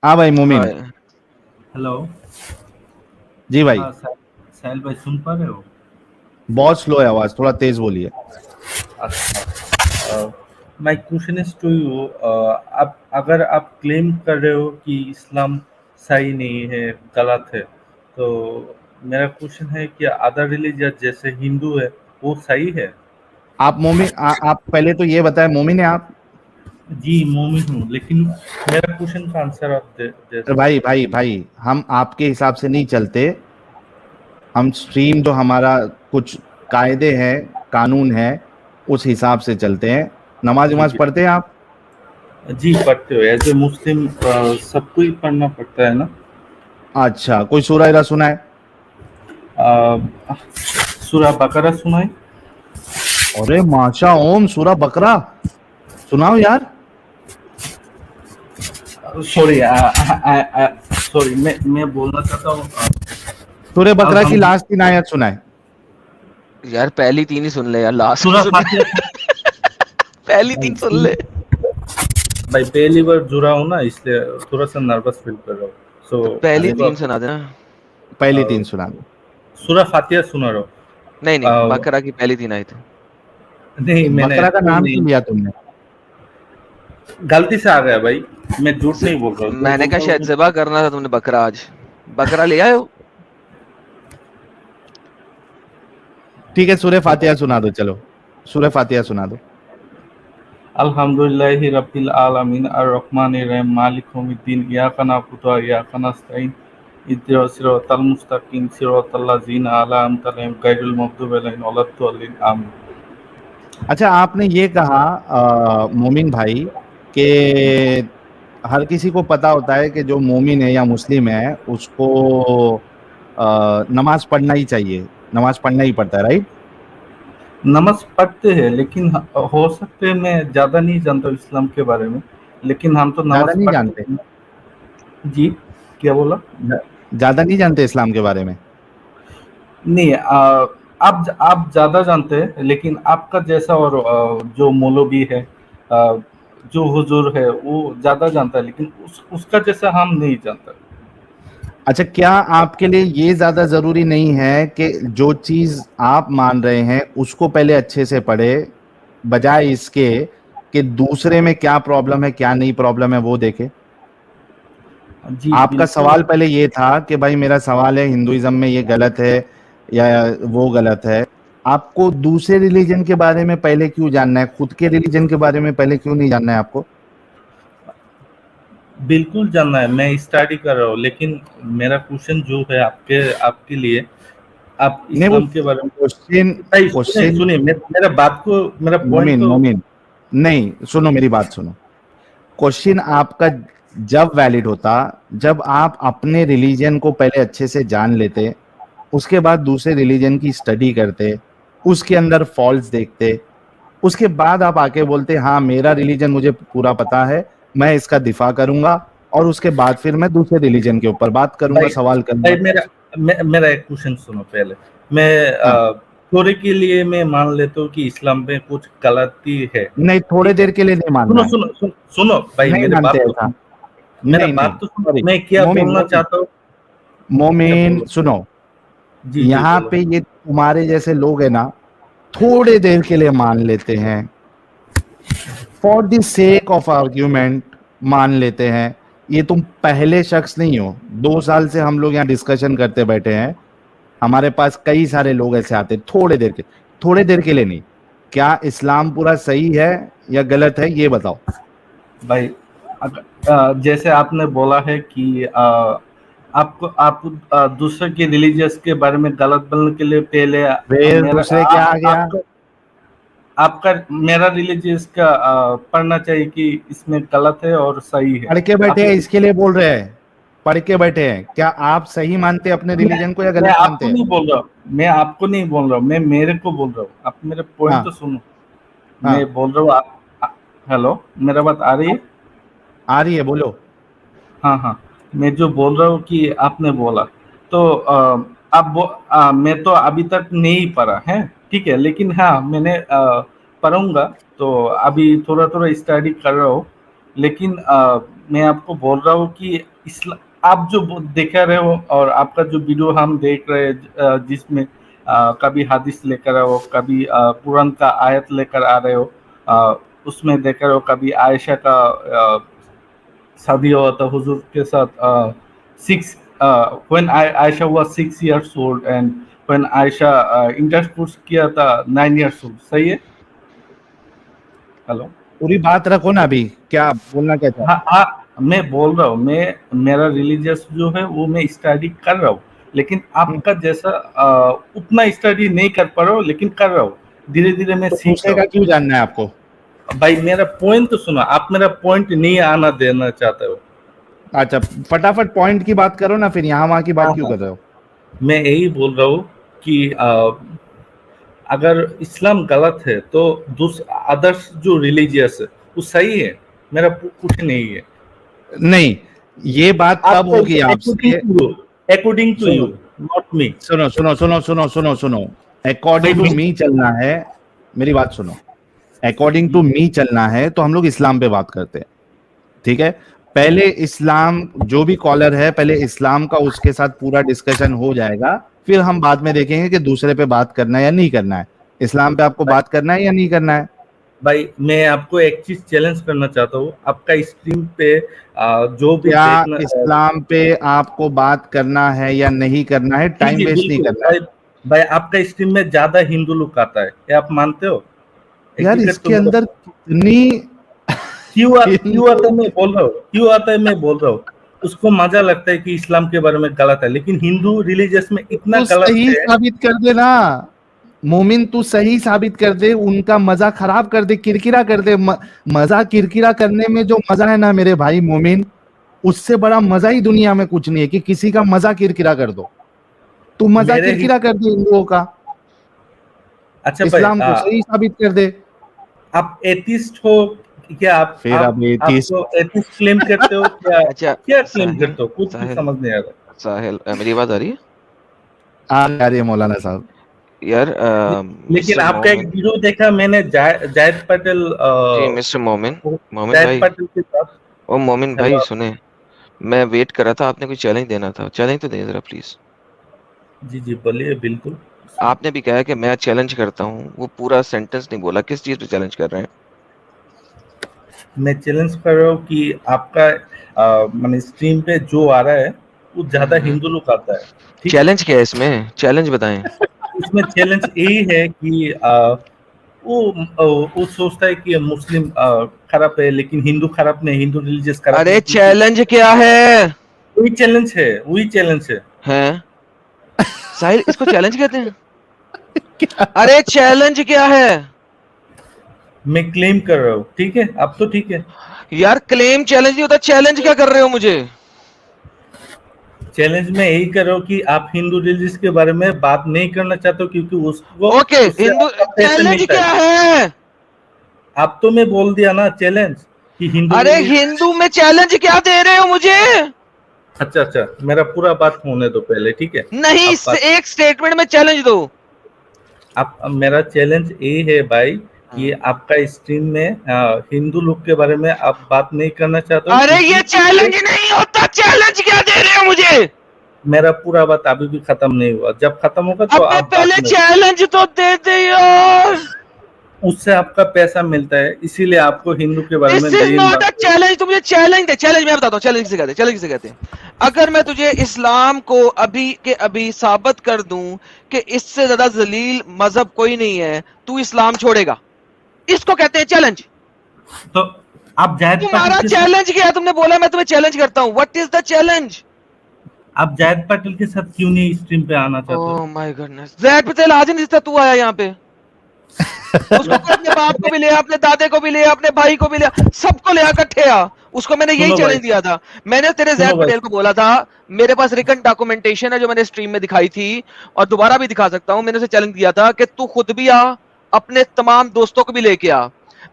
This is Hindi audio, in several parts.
हाँ भाई मोमिन। हाय। हेलो। जी भाई। हाँ साहिल भाई, सुन पा रहे हो? बहुत स्लो है आवाज, थोड़ा तेज बोलिए। अच्छा। My question is to you. आप अगर आप क्लेम कर रहे हो कि इस्लाम सही नहीं है, गलत है, तो मेरा क्वेश्चन है कि अदर रिलीजियन जैसे हिंदू है, वो सही है? आप मोमिन आप पहले तो ये बताएं, मोमिन है आप? जी मोमिन हूँ, लेकिन मेरा क्वेश्चन का आंसर आप दे अरे दो। भाई भाई भाई, हम आपके हिसाब से नहीं चलते। हम स्ट्रीम जो हमारा कुछ कायदे हैं, कानून है, उस हिसाब से चलते हैं। नमाज जी वमाज जी पढ़ते हैं आप? जी, पढ़ते हो एज ए मुस्लिम, सबको ही पढ़ना पड़ता है ना। अच्छा, कोई सूरह इरा सुना है? सूरह बकरा सुनाए। अरे माशा ओम, सूरह बकरा सुनाओ यार। सॉरी, सॉरी, मैं बोलना चाहता हूँ। सूरह बकरा की अल्हम्दुलिल्लाह। लास्ट 3 आयत सुनाए। यार पहली तीन ही सुन ले यार, लास्ट नहीं सूरह सुननी। फातिहा पहली भाई, तीन सुन ले। भाई पहली बार जुड़ा हूँ ना, इसलिए थोड़ा सा नर्वस फील कर रहा हूँ। सो तो पहली देखो तीन आप, सुना देना। पहली 3 सुना दो। सूरह फातिहा सुना रहा नहीं नहीं, हूँ। बकरा की पहली तीन आई थी। नहीं, मैंने बकरा का तो नाम नहीं, क्यों लिया तुमने? गलती से आ गया भाई। मैं झूठ नहीं बोल रहा हूँ, जो मैंने कहा बोलता शायद हूँ। ज़िबा करना था तुमने बकरा आज। बकरा ले आए हो। ठीक है, सूरह फातिहा सुना दो, चलो सूरह फातिहा सुना दो। अल्हम्दुलिल्लाहि रब्बिल आलमीन अर्रहमानिर रहीम मालिक यौमिद्दीन इय्याका नअबुदु व इय्याका नस्तईन इहदिनास सिरातल मुस्तकीम सिरातल लज़ीना अनअमता अलैहिम गैरिल मग़दूबि अलैहिम वलद्दॉलिन आमीन। अच्छा, आपने ये कहा मोमिन भाई कि हर किसी को पता होता है कि जो मोमिन है या मुस्लिम है उसको नमाज पढ़ना ही चाहिए, नमाज पढ़ना ही पड़ता है, राइट? नमाज़ पढ़ते हैं, लेकिन हो सकते है मैं ज़्यादा नहीं जानता हूँ इस्लाम के बारे में, लेकिन हम तो ज्यादा नमाज़ नहीं पढ़ते जानते? हैं। जी, क्या बोला? ज्यादा नहीं जानते इस्लाम के बारे में? नहीं, आप ज़्यादा जानते हैं, लेकिन आपका जैसा और जो मौलवी है, जो हुजूर है, वो ज़्यादा जानता है, लेकिन उसका जैसा हम नहीं जानता। अच्छा, क्या आपके लिए ये ज्यादा जरूरी नहीं है कि जो चीज आप मान रहे हैं उसको पहले अच्छे से पढ़े, बजाय इसके कि दूसरे में क्या प्रॉब्लम है क्या नहीं प्रॉब्लम है वो देखे? जी आपका बिल्कुल। सवाल पहले ये था कि भाई मेरा सवाल है हिंदुइज्म में ये गलत है या वो गलत है। आपको दूसरे रिलीजन के बारे में पहले क्यों जानना है, खुद के रिलीजन के बारे में पहले क्यों नहीं जानना है आपको? बिल्कुल जानना है, मैं स्टडी कर रहा हूँ, लेकिन मेरा क्वेश्चन जो है आपके आपके लिए, आप नहीं, वो इस्लाम के बारे में। क्वेश्चन भाई सुनिए क्वेश्चन सुनिए, मेरा बात को, मेरा पॉइंट मोमिन तो। मोमिन, नहीं सुनो मेरी बात सुनो। क्वेश्चन आपका जब वैलिड होता जब आप अपने रिलीजन को पहले अच्छे से जान लेते, उसके बाद दूसरे रिलीजन की स्टडी करते, उसके अंदर फॉल्ट्स देखते, उसके बाद आप आके बोलते हाँ मेरा रिलीजन मुझे पूरा पता है, मैं इसका दिफा करूंगा, और उसके बाद फिर मैं दूसरे रिलीजन के ऊपर बात करूंगा, भाई सवाल भाई, करूंगा। मेरा एक क्वेश्चन सुनो पहले। मैं हाँ। थोड़े के लिए मैं मान लेता हूँ कि इस्लाम में कुछ गलती है। नहीं, थोड़े ठीक है, देर के लिए नहीं मानना सुनो है। सुनो सुनो सुनो भाई, नहीं मेरे मानते बात तो ऐसा। सुनो। मेरा नहीं नहीं, बात तो सुनो, सॉरी। मैं क्या मोमिन बोलना मोमिन चाहता हूँ। क्या मोमिन बोलो? सुनो। जी जी, यहाँ बोलो। पे ये तुम्हारे जैसे लोग हैं ना, थोड़े देर के लिए मान लेते हैं, for the sake of argument मान लेते हैं। ये तुम पहले शख्स नहीं हो, 2 साल से हम लोग यहाँ डिस्कशन करते बैठे हैं। हमारे पास कई सारे लोग ऐसे आते हैं थोड़े देर के लिए नहीं। क्या इस्लाम पूरा सही है या गलत है, ये बताओ। भाई जैसे आपने बोला है कि आपको आप दूसरे के रिलीजियस के बारे में गलत बोलने के लिए पहले फिर मेरा दूसरे क्या आ गया? आपका आपका मेरा रिलीजियस का पढ़ना चाहिए कि इसमें गलत है और सही है। पढ़ के बैठे आप हैं इसके लिए बोल रहे हैं। पढ़ के बैठे हैं, क्या आप सही मानते हैं अपने मैं रिलीजन को या मैं गलत मानते आपको हैं? नहीं बोल रहा हूँ, मैं आपको नहीं बोल रहा हूँ, मैं मेरे को बोल रहा हूँ। आप मेरे पॉइंट तो हाँ। सुनो। मैं हाँ, बोल रहा हूँ हेलो, मेरा बात आ रही है? आ रही है, बोलो। हाँ हाँ, मैं जो बोल रहा हूँ कि आपने बोला, तो मैं तो अभी तक नहीं पढ़ा है, ठीक है, लेकिन हाँ मैंने पढ़ूंगा। तो अभी थोड़ा थोड़ा स्टडी कर रहा हूँ, लेकिन मैं आपको बोल रहा हूँ कि आप जो देखा रहे हो और आपका जो वीडियो हम देख रहे हैं जिसमें कभी हदीस लेकर आओ, कभी कुरान का आयत लेकर आ रहे हो, उसमें देख रहे हो कभी आयशा का शादी हुआ था हुजूर के साथ, six when Ayesha was 6 years old and when Ayesha intercourse किया था 9 years old। सही है? हेलो, पूरी बात रखो ना अभी, क्या बोलना क्या चाहते हाँ हाँ, मैं बोल रहा हूँ, मैं मेरा रिलीजियस जो है वो मैं स्टडी कर रहा हूँ, लेकिन आपका जैसा उतना स्टडी नहीं कर पा रहा हूँ, लेकिन कर रहा हूँ, धीरे धीरे मैं तो सीख दूसरे रहा का क्यों जानना है आपको? हूँ। भाई मेरा पॉइंट तो सुनो, आप मेरा पॉइंट नहीं आना देना चाहते हो। अच्छा, फटाफट पॉइंट की बात करो ना, फिर यहाँ वहां की बात हाँ क्यों हाँ, कर रहे हो? मैं यही बोल रहा हूँ कि अगर इस्लाम गलत है तो अदर्स जो रिलीजियस है वो सही है, मेरा कुछ नहीं है। नहीं, ये बात तब होगी आपसे। अकॉर्डिंग टू यू, सुनो नॉट मी। सुनो सुनो सुनो सुनो सुनो सुनो, अकॉर्डिंग टू मी चलना है, मेरी बात सुनो, अकॉर्डिंग टू मी चलना है तो हम लोग इस्लाम पे बात करते हैं, ठीक है? पहले इस्लाम, जो भी कॉलर है पहले इस्लाम का उसके साथ पूरा डिस्कशन हो जाएगा, फिर हम बाद में देखेंगे कि दूसरे पे बात करना है या नहीं करना है। इस्लाम पे आपको बात करना है या नहीं करना है? भाई मैं आपको एक चीज चैलेंज करना चाहता हूँ, आपका स्ट्रीम पे जो भी क्या देखना इस्लाम पे आपको बात करना है या नहीं करना है? जी टाइम जी वेस्ट नहीं बिल्कुल करना है। भाई। भाई आपका स्ट्रीम में ज्यादा हिंदू लोग आता है, ये आप मानते हो? यार एग्रीगेट इसके तो अंदर कितनी क्यों आता है मैं बोल रहा हूँ, क्यों आता है मैं बोल रहा हूँ। उसको मजा लगता है कि इस्लाम के बारे में गलत है, लेकिन हिंदू रिलीजियस में इतना तू गलत सही है। साबित कर दे ना मोमिन, तू सही साबित कर दे, उनका मजा खराब कर दे, किरकिरा कर दे। मजा किरकिरा करने में जो मजा है ना मेरे भाई मोमिन, उससे बड़ा मजा ही दुनिया में कुछ नहीं है कि किसी का मजा किरकिरा कर दो। तू मजा मेरे किरकिरा कर दे हिंदुओं का, अच्छा भाई, इस्लाम को सही साबित कर दे। आप एथिस्ट हो क्या? फिर अब एथिस्ट, आपको एथिस्ट क्लेम करते हो क्या? अच्छा क्या क्लेम साहिल, करते हो? कुछ भी साहिल, समझ नहीं आ रहा। साहिल, मेरी बात आ रही है आ रही है मौलाना साहब। यार? लेकिन मिस्टर आपका एक मोमिन वीडियो देखा मैंने, जायद पटेल, जी, मिस्टर मोमिन, मोमिन जायद भाई, पटेल के साथ। ओ मोमिन भाई हेलो, सुने, मैं वेट कर रहा था, आपने कोई चैलेंज देना था, चैलेंज तो दे जरा प्लीज। जी जी बोलिए, बिल्कुल। आपने भी कहा है कि मैं चैलेंज करता हूँ, वो पूरा सेंटेंस नहीं बोला, किस चीज पे चैलेंज कर रहे हैं? मैं चैलेंज कर रहा हूँ कि आपका माने स्ट्रीम पे जो आ रहा है वो ज्यादा हिंदू लोग आता है, ठीक है? चैलेंज क्या है इसमें, चैलेंज बताएं। इसमें चैलेंज यही है कि वो सोचता है कि मुस्लिम खराब है, लेकिन हिंदू खराब नहीं, हिंदू रिलीजियस खराब अरे नहीं, क्योंकि चैलेंज क्या है? वही चैलेंज है, वही चैलेंज है। हैं साहिल, इसको चैलेंज कहते हैं? अरे चैलेंज क्या है? मैं क्लेम कर रहा हूँ, ठीक है? अब तो ठीक है। यार क्लेम चैलेंज नहीं होता, चैलेंज क्या कर रहे हो मुझे? चैलेंज में यही कर रहा हूँ कि आप हिंदू रिलीजियस के बारे में बात नहीं करना चाहते हो, क्योंकि उसको ओके, उससे हिंदू आपका पैसा चैलेंज मिलता क्या है। है? अब तो मैं बोल दिया ना चैलेंज, कि हिंदू अरे रिलीजियस। हिंदू में चैलेंज क्या दे रहे हो मुझे? अच्छा अच्छा, मेरा पूरा बात होने दो पहले, ठीक है? नहीं, आप बात, एक स्टेटमेंट में चैलेंज दो। आप मेरा चैलेंज ये है भाई कि आपका स्ट्रीम में हिंदू लोग के बारे में आप बात नहीं करना चाहते हो, अरे क्योंकि ये चैलेंज नहीं होता, चैलेंज क्या दे रहे हो मुझे? मेरा पूरा बात अभी भी खत्म नहीं हुआ, जब खत्म होगा तो अबे आप बात पहले में, चैलेंज तो दे दे यार। उससे आपका पैसा मिलता है, इसीलिए आपको हिंदू के बारे में दिस इज दलील नॉट अ बात। चैलेंज, तुम मुझे चैलेंज दे। चैलेंज मैं बताता हूँ, चैलेंज किसे कहते हैं, चैलेंज किसे कहते हैं। अगर मैं तुझे इस्लाम को अभी के अभी साबित कर दूं कि इससे ज्यादा जलील मजहब कोई नहीं है, तू इस्लाम छोड़ेगा, इसको कहते हैं चैलेंज। तो आप जायद तुम्हारा पाटिल के साथ, चैलेंज क्या है? तुमने बोला मैं तुम्हें चैलेंज करता हूं, व्हाट इज द चैलेंज? आप जायद पाटिल के साथ क्यों नहीं स्ट्रीम पे आना चाहते हो? Oh my goodness, Zaid Patel आज नहीं था, तू आया यहाँ पे। उसको कोई अपने बाप को भी ले, अपने दादे को भी ले, अपने भाई को भी ले, सबको ले इकट्ठे आ। उसको मैंने यही सुनो भाई, चैलेंज दिया था। मैंने तेरे सुनो जैद भाई, पटेल को बोला था, मेरे पास रिकन डॉक्यूमेंटेशन है जो मैंने स्ट्रीम में दिखाई थी, और दोबारा भी दिखा सकता हूं। मैंने उसे चैलेंज दिया था कि तू खुद भी आ, अपने तमाम दोस्तों को भी लेके आ,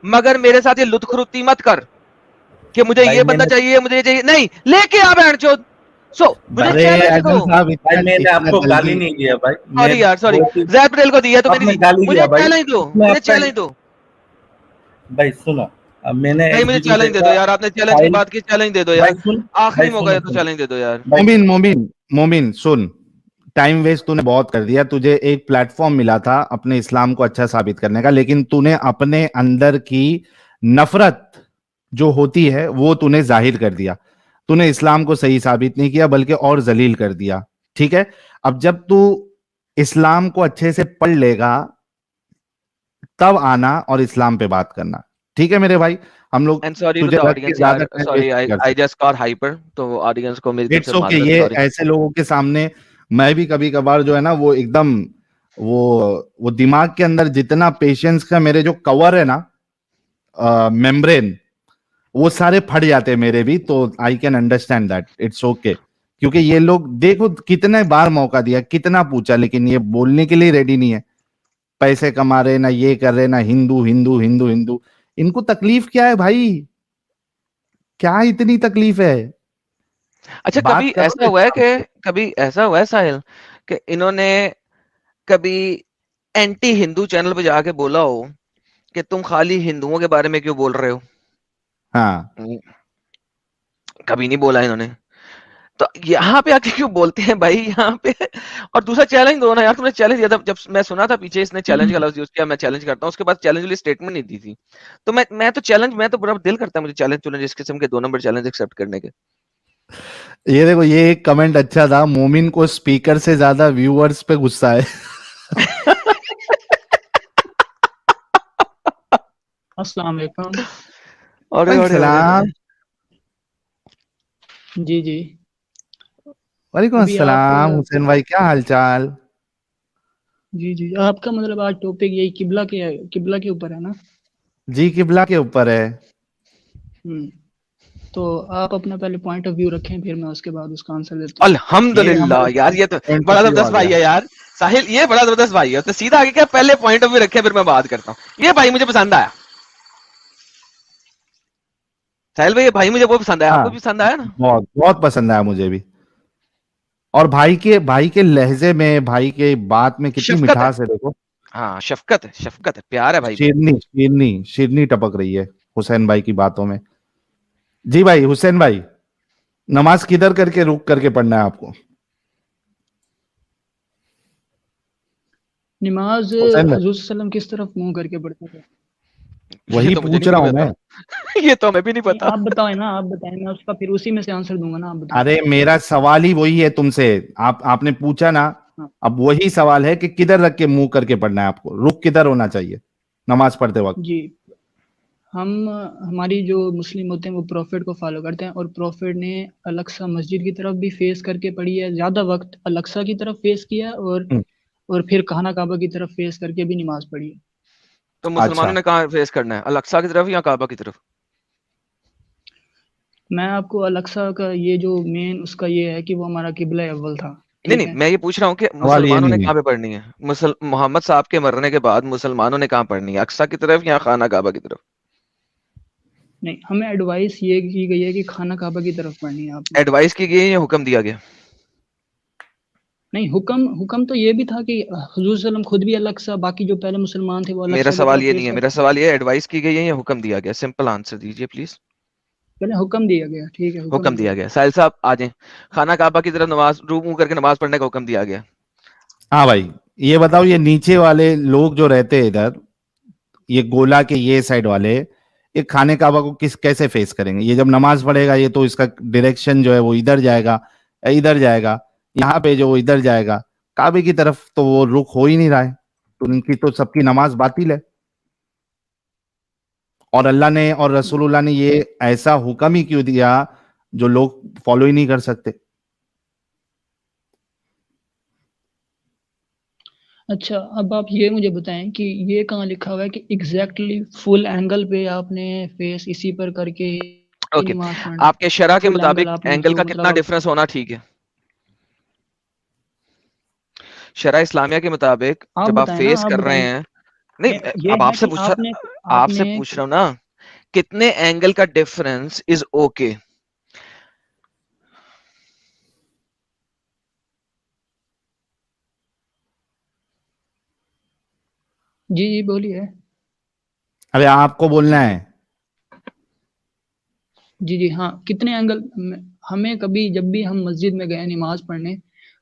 मगर मेरे साथ ये लुत्खरुत्ती मत कर कि मुझे भाई ये बंदा मैंने चाहिए, मुझे ये चाहिए, नहीं, लेके आ बहनचोद। सो मुझे अरे चैलेंज अजम दो। साहब, भाई इतना मैंने इतना आपको गाली जल्दी? नहीं दिया भाई, मैं सॉरी यार, सॉरी, बहुत ही, जैद पटेल को दी है तो मैंने आपने दी। गाली मुझे दिया भाई, चैलेंज दो, इसमें मुझे आपका, चैलेंज दो। भाई सुनो, मैंने भाई एक मुझे वीडियो चैलेंज दे दो देखा। यार, आपने चैलेंज की साहिल, बात की, चैलेंज दे दो भाई यार, सुन, आखिरी भाई मौका है सुनो तो सुनो चैलेंज दे दो यार। भाई। मोमिन मोमिन मोमिन सुन, टाइम वेस्ट तूने बहुत कर दिया। तुझे एक प्लेटफॉर्म मिला था अपने इस्लाम को अच्छा साबित करने का, लेकिन तूने अपने अंदर की नफरत जो होती है वो तूने जाहिर कर दिया। तूने इस्लाम को सही साबित नहीं किया बल्कि और जलील कर दिया। ठीक है, अब जब तू इस्लाम को अच्छे से पढ़ लेगा तब आना और इस्लाम पे बात करना। ठीक है मेरे भाई, हम लोग एंड सॉरी टू तुझे द रख के ऑडियंस ज्यादा यार, टाइम सॉरी वेस्ट आई नहीं कर आई सकते। जस्ट गॉट हाइपर, तो ऑडियंस को मेरी तरफ से इट्स ओके, माजरत, ये सॉरी। ऐसे लोगों के सामने मैं भी कभी कभार जो है ना वो एकदम वो वो दिमाग के अंदर जितना पेशेंस का मेरे जो कवर है ना, मेम्ब्रेन, वो सारे फट जाते हैं मेरे भी। तो I can understand that, it's okay. क्योंकि ये लोग देखो कितने बार मौका दिया, कितना पूछा, लेकिन ये बोलने के लिए रेडी नहीं है। पैसे कमा रहे ना, ये कर रहे ना, हिंदू हिंदू हिंदू हिंदू। इनको तकलीफ क्या है भाई? क्या इतनी तकलीफ है? अच्छा, कभी बात करो ऐसा ना हुआ है इस्लाम कि पे। कभी ऐसा हुआ है साहिल कि इन्होंने कभी एंटी हिंदू चैनल पे जाके बोला हो कि तुम खाली हिंदुओं के बारे में क्यों बोल रहे हो? हाँ, हम्म, कभी नहीं बोला इन्होंने। तो यहाँ पे आके क्यों बोलते हैं भाई यहाँ पे? और दूसरा चैलेंज दो ना यार, तुमने चैलेंज दिया था जब मैं सुना था पीछे इसने चैलेंज का लफ्ज यूज किया, मैं चैलेंज करता हूँ, उसके बाद चैलेंज वाली स्टेटमेंट नहीं दी थी। तो मैं तो चैलेंज, मैं तो बड़ा दिल करता है मुझे चैलेंज चुलेंज इस किस्म के 2 नंबर चैलेंज एक्सेप्ट करने के। ये देखो, ये एक कमेंट अच्छा था, मोमिन को स्पीकर से ज्यादा व्यूअर्स पे गुस्सा है। अस्सलाम वालेकुम। अरे वालेकुम अरे अरे अरे। सलाम। जी जी। वालेकुम अभी आप अस्सलाम हुसैन भाई, क्या हालचाल? जी जी, आपका मतलब आज टॉपिक यही किबला के ऊपर है ना? जी, किबला के ऊपर है। हम्म। तो आप अपना पहले पॉइंट ऑफ व्यू रखें, फिर मैं उसके बाद उसका आंसर देता हूँ। ये हमारे अल्हम्दुलिल्लाह यार, ये तो पॉइंट ऑफ बड़ा व्यू आ जबरदस्त भाई गया। है यार। साहिल ये बड़ा जबरदस्त भाई है, तो सीधा आगे क्या, पहले पॉइंट ऑफ व्यू रखे फिर मैं बात करता हूँ। ये भाई मुझे पसंद आया, साहिल भाई, ये भाई मुझे वो पसंद आया, हाँ, आपको भी पसंद आया ना? बहुत बहुत पसंद आया मुझे भी। और भाई के लहजे में, भाई के बात में कितनी शफकत है। मिठास है देखो। हाँ, शफकत है, प्यार है भाई में। शेरनी शेरनी शेरनी टपक रही है हुसैन भाई की बातों में। जी भाई, हुसैन भाई, नमाज किधर करके रुक करके पढ़ना है आपको? नमाज हुसैन भाई, हजूर सल्लम किस तरफ मुंह करके पढ़ते थे? ये वही तो मुझे पूछ नहीं रहा पता हूं मैं। था। ये तो हमें भी नहीं नहीं, पता। आप बताएं ना, आप बताएं, मैं उसका फिर उसी में से आंसर दूंगा ना, आप बताएं। अरे मेरा सवाल ही वही है तुमसे। आपने पूछा ना, हाँ अब वही सवाल है कि किधर रख के मुंह करके पढ़ना है आपको, रुख किधर होना चाहिए नमाज पढ़ते वक्त? जी। हम हमारी जो मुस्लिम होते हैं वो प्रॉफिट को फॉलो करते हैं, और प्रॉफिट ने अलक्सा मस्जिद की तरफ भी फेस करके पढ़ी है, ज़्यादा वक्त अलक्सा की तरफ फेस किया है, हम्म, और फिर खाना काबा की तरफ फेस करके भी नमाज पढ़ी है। तो मुसलमानों अच्छा, ने कहाँ फेस करना है, अल-अक्सा की तरफ या काबा की तरफ? मैं आपको अलक्सा का ये जो मेन उसका ये है कि वो हमारा किबला अव्वल था। नहीं ठीक नहीं, है। मैं ये पूछ रहा हूँ कि सवाल ये मुसलमानों ने नहीं है। कहाँ पे पढ़नी है, मुसल मोहम्मद साहब के मरने के बाद मुसलमानों ने कहाँ पढ़नी है, अक्सा की तरफ या खाना काबा की तरफ? नहीं, हमें एडवाइस ये की गई है कि खाना काबा की तरफ पढ़नी है आपने। एडवाइस की गई है या हुक्म दिया गया? नहीं, हुक्म हुक्म तो ये भी था कि हुजूर सल्लम खुद भी अलक्सा, बाकी जो पहले मुसलमान थे वो मेरा अलक्सा की सवाल तरफ ये नहीं फेस है, मेरा करते थे। सवाल ये है, एडवाइस की गई है या हुक्म दिया गया? सिंपल आंसर दीजिए प्लीज। पहले हुक्म दिया गया, ठीक है, हुक्म हुक्म दिया दिया गया। गया, साहिल साहब आ जाएं। खाना काबा की तरफ नमाज रू मुंह करके नमाज पढ़ने का हुक्म दिया गया। हाँ भाई, ये बताओ, ये नीचे वाले लोग जो रहते हैं इधर, ये गोला के ये साइड वाले, ये खाने काबा को कैसे फेस करेंगे? ये जब नमाज पढ़ेगा ये तो इसका डायरेक्शन जो है वो इधर जाएगा या इधर जाएगा, यहाँ पे जो वो इधर जाएगा। काबे की तरफ तो वो रुख हो ही नहीं रहा है, तो उनकी तो सबकी नमाज बातिल है। और अल्लाह ने और रसूलुल्लाह ने ये ऐसा हुक्म ही क्यों दिया जो लोग फॉलो ही नहीं कर सकते? अच्छा, अब आप ये मुझे बताएं कि ये कहाँ लिखा हुआ है कि एग्जैक्टली फुल एंगल पे आपने फेस इसी पर करके ही ओके, नमाज पढ़ना है? आपके शरा के फुल एंगल मुताबिक आपने एंगल जो का कितना मतलब डिफरेंस होना ठीक है? शरा इस्लामिया के मुताबिक आप जब आप बताएं ना, फेस आप कर रहे बताएं। हैं, नहीं ये अब है कि आपने आपसे आपने पूछ रहा हूं ना, कितने एंगल का डिफरेंस इज ओके? जी जी बोलिए। अरे आपको बोलना है। जी, जी, हाँ, कितने एंगल हमें कभी जब भी हम मस्जिद में गए नमाज़ पढ़ने,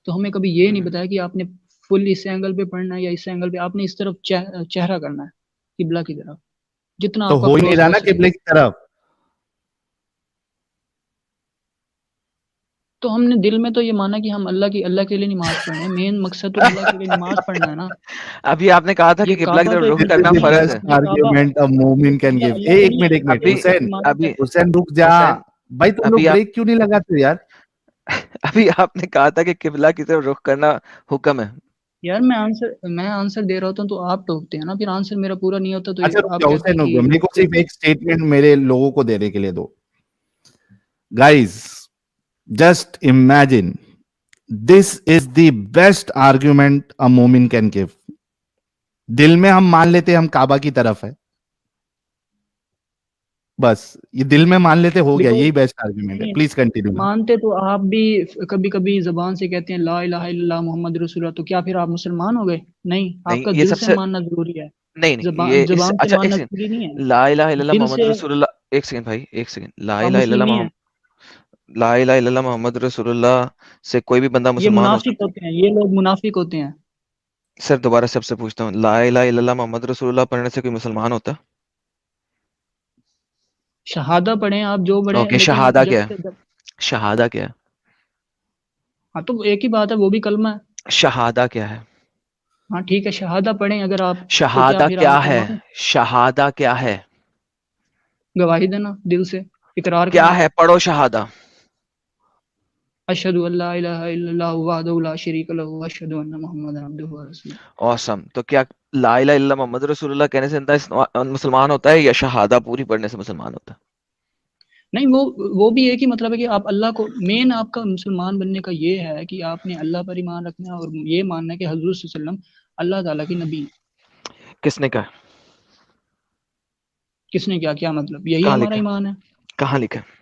तो हमें कभी ये नहीं बताया कि आपने फुल इस एंगल पे पढ़ना है या इस एंगल पे, आपने इस तरफ चेहरा करना है, किबला की तरफ, जितना तो आपका हो ही नहीं क्लोज़ रहा हो ना सके। किबले की तरफ। तो हमने दिल में तो ये माना कि हम अल्लाह के लिए नमाज़ पढ़ रहे हैं, मेन मकसद तो अल्लाह के लिए नमाज़ पढ़ना है ना। अभी आपने कहा था कि ये किबला की काबा तरफ तो एक रुख दिस करना इज द निशानी है, फर्ज है। बेस्ट ये काबा आर्ग्यूमेंट अ ये मोमिन कैन काबा गिव। अल्लाह के एक लिए मिनट है, एक मिनट अभी इसकी हुसैन, इमारत अभी हुसैन रुक जा। हुसैन भाई तुम लोग अभी आप ब्रेक क्यों नहीं लगाते यार? अभी आपने कहा था कि किबला की तरफ रुख करना हुक्म है। यार मैं आंसर दे रहा होता हूँ तो आप टोकते हैं ना, फिर आंसर मेरा पूरा नहीं होता तो अच्छा रुक आप जाओ कहते हुसैन, हैं रुक कि जाओ, मेरे को सिर्फ एक स्टेटमेंट मेरे लोगों को देने के लिए दो। Guys, just imagine, this is the best argument a मोमिन कैन गिव। दिल में हम मान लेते हम काबा की तरफ है, बस ये दिल में मान लेते, हो गया, देखो यही बेस्ट आर्ग्यूमेंट है। नहीं, प्लीज कंटिन्यू ना। मानते तो आप भी कभी कभी जबान से कहते हैं ला इलाहा इल्लल्लाह मोहम्मद रसूलुल्लाह, तो क्या फिर आप मुसलमान हो गए? नहीं, नहीं आपका ये दिल से सबसे मानना जरूरी है, नहीं नहीं ये इस जबान से अच्छा एक मानना जरूरी नहीं सेकंड, है, ला इलाहा इल्लल्लाह दिल मोहम्मद से। रसूलुल्लाह, एक सेकंड भाई एक सेकंड, आप मुस्लिम नहीं है, ला इलाहा इल्लल्लाह मोहम्मद रसूलुल्लाह से कोई भी बंदा ये मुसलमान हो मुनाफिक सकता है? होते हैं, ये लोग मुनाफिक होते हैं। सर दोबारा सबसे पूछता हूँ, ला इलाहा इल्लल्लाह मोहम्मद रसूलुल्लाह पढ़ने से कोई मुसलमान होता है? शहादा पढ़ें आप जो पढ़ें, ओके लेकिन शहादा क्या है? जब शहादा क्या है? हाँ तो एक ही बात है, वो भी कलमा है। शहादा क्या है? हाँ ठीक है, शहादा पढ़ें अगर आप, तो क्या शहादा फिर आप क्या है? मुसलमान हैं? शहादा क्या है? गवाही देना दिल से, इकरार क्या करना। है? पढ़ो शहादा। अशहदु अल्ला इलाहा इल्लल्लाहु वहदहु ला शरीका लहु व अशहदु अन्ना मुहम्मदन अब्दुहु व रसूलुहु। औसम। तो क्या ला इलाहा इल्लल्लाह मोहम्मद रसूलुल्लाह कहने से बंदा मुसलमान होता है, या शहादा पूरी पढ़ने से मुसलमान होता है? नहीं, वो भी एक ही मतलब है कि आप अल्लाह को, मेन आपका मुसलमान बनने का ये है कि आपने अल्लाह पर ईमान रखना है और ये मानना है कि हजूर सल्लल्लाहु अलैहि वसल्लम अल्लाह ताला की नबी हैं। किसने कहा? किसने क्या क्या मतलब, यही कहाँ हमारा लिखा है? ईमान है। कहाँ लिखा है?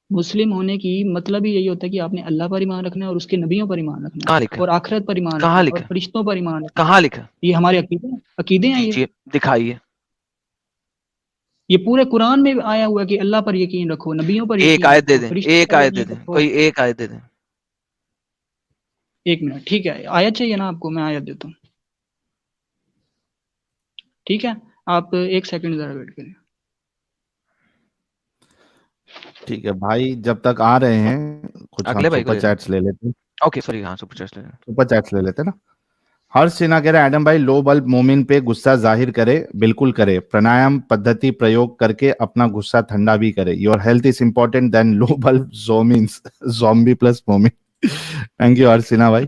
मुस्लिम होने की मतलब ही यही होता है कि आपने अल्लाह पर ईमान रखना है और उसके नबियों पर ईमान रखना है कहाँ लिखा है? और आखिरत पर ईमान रखना कहाँ है लिखा और है? फरिश्तों पर ईमान रखना है। कहाँ लिखा है? ये हमारे अकीदे हैं ये। दीजिए, दिखाइए। ये पूरे कुरान में आया हुआ है कि अल्लाह पर यकीन रखो, नबियों पर एक यकीन आयत दे रखो, दें, फरिश्तों एक पर आयत दे यकीन दें, रखो। कोई एक आयत दे दें। एक मिनट, ठीक है, आयत चाहिए ना आपको, मैं आयत देता हूँ। ठीक है, आप एक सेकंड जरा वेट करें। ठीक है भाई, जब तक आ रहे हैं कुछ हम अगले भाई को सुपर दे दें। चैट्स ले लेते हैं। ओके सॉरी, हाँ सुपर चैट्स ले लें। सुपर चैट्स ले लेते हैं ना। हर्ष सिन्हा कह रहे हैं, एडम भाई लो बल्ब मोमिन पे गुस्सा जाहिर करे, बिल्कुल करे, प्राणायाम पद्धति प्रयोग करके अपना गुस्सा ठंडा भी करे। Your health is important then लो बल्ब जोमिन्स, जोम्बी प्लस मोमिन। थैंक यू हर्ष सिन्हा भाई।